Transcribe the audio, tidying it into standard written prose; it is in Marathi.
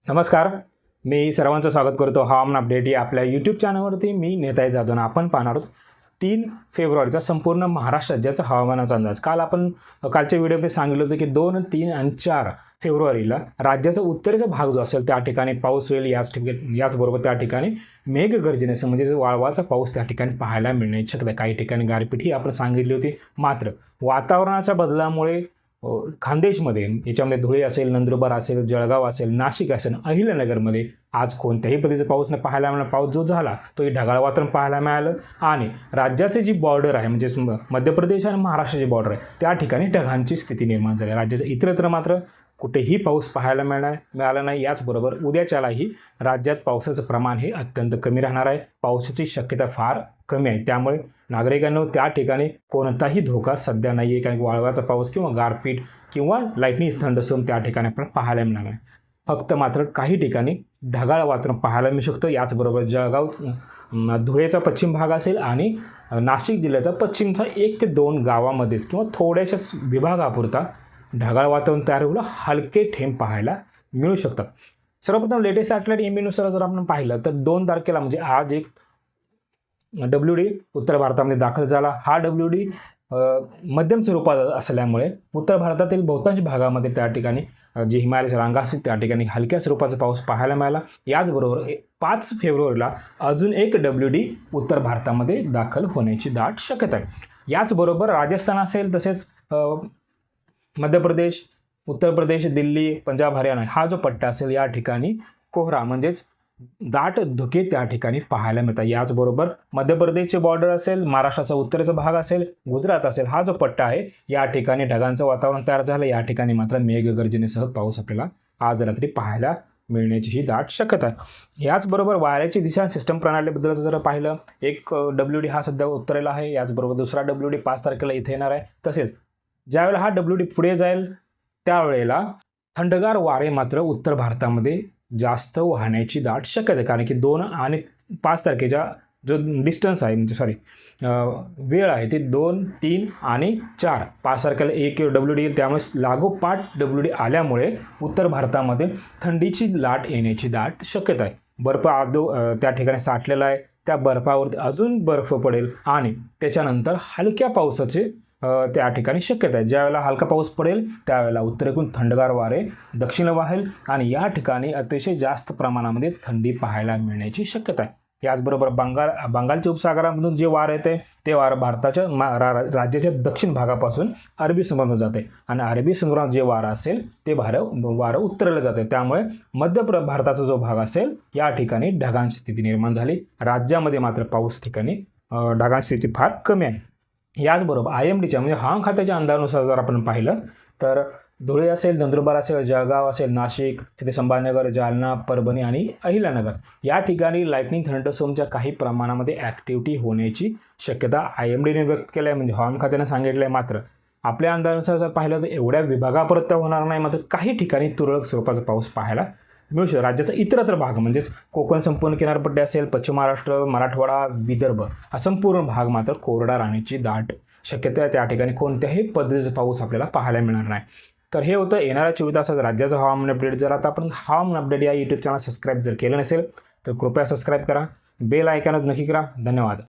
नमस्कार, मी सर्वांचं स्वागत करतो हवामान अपडेट या आपल्या यूट्यूब चॅनलवरती. मी नेताजी जाधव. आपण पाहणार आहोत 3 फेब्रुवारीचा संपूर्ण महाराष्ट्र राज्याचा हवामानाचा अंदाज. कालच्या व्हिडिओमध्ये सांगितलं होतं की 2, 3 आणि 4 फेब्रुवारीला राज्याचा उत्तरेचा भाग जो असेल त्या ठिकाणी पाऊस होईल. याचबरोबर त्या ठिकाणी मेघगर्जनेसह म्हणजे वाळवाचा पाऊस त्या ठिकाणी पाहायला मिळण्याची शक्यता. काही ठिकाणी गारपीट ही आपण सांगितली होती. मात्र वातावरणाच्या बदलामुळे खानदेशमध्ये याच्यामध्ये धुळे असेल, नंदुरबार असेल, जळगाव असेल, नाशिक असेल, अहिल्यानगरमध्ये आज कोणत्याही पद्धतीचा पाऊस न पाहायला मिळाला. पाऊस जो झाला तो ढगाळ वातावरण पाहायला मिळालं आणि राज्याची जी बॉर्डर आहे म्हणजे मध्य प्रदेश आणि महाराष्ट्राची बॉर्डर आहे त्या ठिकाणी ढगांची स्थिती निर्माण झाली. राज्याच्या इतरत्र मात्र कुठेही पाऊस पाहायला मिळाला नाही. याचबरोबर उद्याच्यालाही राज्यात पावसाचं प्रमाण हे अत्यंत कमी राहणार आहे. पावसाची शक्यता फार कमी आहे. त्यामुळे नागरिकांना त्या ठिकाणी कोणताही धोका सध्या नाही आहे. कारण वाळवाचा पाऊस किंवा गारपीट किंवा लाईटनिंग थंडस्टोर्म त्या ठिकाणी आपल्याला पाहायला मिळणार आहे. फक्त मात्र काही ठिकाणी ढगाळ वातावरण पाहायला मिळू शकतं. याचबरोबर जळगाव धुळेचा पश्चिम भाग असेल आणि नाशिक जिल्ह्याचा पश्चिमचा 1 ते 2 गावामध्येच किंवा थोड्याशाच विभागापुरता ढगाळ वातावरण तयार होईल. हलके थेंब पाहायला मिळू शकतात. सर्वप्रथम लेटेस्ट सॅटेलाईट इमेजनुसार जर आपण पाहिलं तर 2 तारखेला म्हणजे आज एक WD उत्तर भारतामध्ये दाखल झाला. हा WD मध्यम स्वरूपात असल्यामुळे उत्तर भारतातील बहुतांश भागामध्ये त्या ठिकाणी जे हिमालयाच्या रांगा असतील त्या ठिकाणी हलक्या स्वरूपाचा पाऊस पाहायला मिळाला. याचबरोबर 5 फेब्रुवारीला अजून एक WD उत्तर भारतामध्ये दाखल होण्याची दाट शक्यता आहे. याचबरोबर राजस्थान असेल तसेच मध्य प्रदेश, उत्तर प्रदेश, दिल्ली, पंजाब, हरियाणा हा जो पट्टा असेल या ठिकाणी कोहरा म्हणजेच दाट धुके त्या ठिकाणी पाहायला मिळतात. याचबरोबर मध्य प्रदेशचे बॉर्डर असेल, महाराष्ट्राचा उत्तरेचा भाग असेल, गुजरात असेल हा जो पट्टा आहे या ठिकाणी ढगांचं वातावरण तयार झालं. या ठिकाणी मात्र मेघगर्जनेसह पाऊस आपल्याला आज रात्री पाहायला मिळण्याची ही दाट शक्यता आहे. याचबरोबर वाऱ्याची दिशा सिस्टम प्रणालीबद्दल जर पाहिलं एक WD हा सध्या उत्तरेला आहे. याचबरोबर दुसरा WD 5 तारखेला इथे येणार आहे. तसेच ज्यावेळेला हा WD पुढे जाईल त्यावेळेला थंडगार वारे मात्र उत्तर भारतामध्ये जास्त वाहण्याची दाट शक्यता आहे. कारण की 2 आणि 5 तारखेच्या जो डिस्टन्स आहे म्हणजे वेळ आहे ती 2, 3 आणि 4. 5 तारखेला एक WD येईल. त्यामुळे लागोपाठ WD आल्यामुळे उत्तर भारतामध्ये थंडीची लाट येण्याची दाट शक्यता आहे. बर्फ त्या ठिकाणी साठलेला आहे. त्या बर्फावरती अजून बर्फ पडेल आणि त्याच्यानंतर हलक्या पावसाचे त्या ठिकाणी शक्यता आहे. ज्यावेळेला हलका पाऊस पडेल त्यावेळेला उत्तरेकडून थंडगार वारे दक्षिण वाहेल आणि या ठिकाणी अतिशय जास्त प्रमाणामध्ये थंडी पाहायला मिळण्याची शक्यता आहे. याचबरोबर बंगालच्या उपसागरामधून जे वारं येते ते वारं भारताच्या राज्याच्या दक्षिण भागापासून अरबी समुद्रात जाते आणि अरबी समुद्रात जे वारं असेल ते वारं उत्तरेला जाते. त्यामुळे मध्य भारताचा जो भाग असेल या ठिकाणी ढगांची स्थिती निर्माण झाली. राज्यामध्ये मात्र पाऊस ठिकाणी ढगांची स्थिती फार कमी आहे. याचबरोबर IMDच्या म्हणजे हवामान खात्याच्या अंदाजानुसार जर आपण पाहिलं तर धुळे असेल, नंदुरबार असेल, जळगाव असेल, नाशिक, तिथे संभाजीनगर, जालना, परभणी आणि अहिल्यानगर या ठिकाणी लाईटनिंग थंडरस्टॉर्मच्या काही प्रमाणामध्ये ॲक्टिव्हिटी होण्याची शक्यता IMDने व्यक्त केली आहे म्हणजे हवामान खात्याने सांगितलं आहे. मात्र आपल्या अंदाजानुसार जर पाहिलं तर एवढ्या विभागापर्यंत होणार नाही. मात्र काही ठिकाणी तुरळक स्वरूपाचा पाऊस पाहायला मिळू शकतो. राज्याचा इतरत्र भाग म्हणजेच कोकण संपूर्ण किनारपट्टी असेल, पश्चिम महाराष्ट्र, मराठवाडा, विदर्भ हा संपूर्ण भाग मात्र कोरडा राहण्याची दाट शक्यता आहे. त्या ठिकाणी कोणत्याही पद्धतीचा पाऊस आपल्याला पाहायला मिळणार नाही. तर हे होतं येणाऱ्या 24 तासात राज्याचं हवामान अपडेट. जर आता आपण हवामान अपडेट या यूट्यूब चॅनल सबस्क्राईब जर केलं नसेल तर कृपया सबस्क्राईब करा. बेल आयकॉन नक्की करा. धन्यवाद.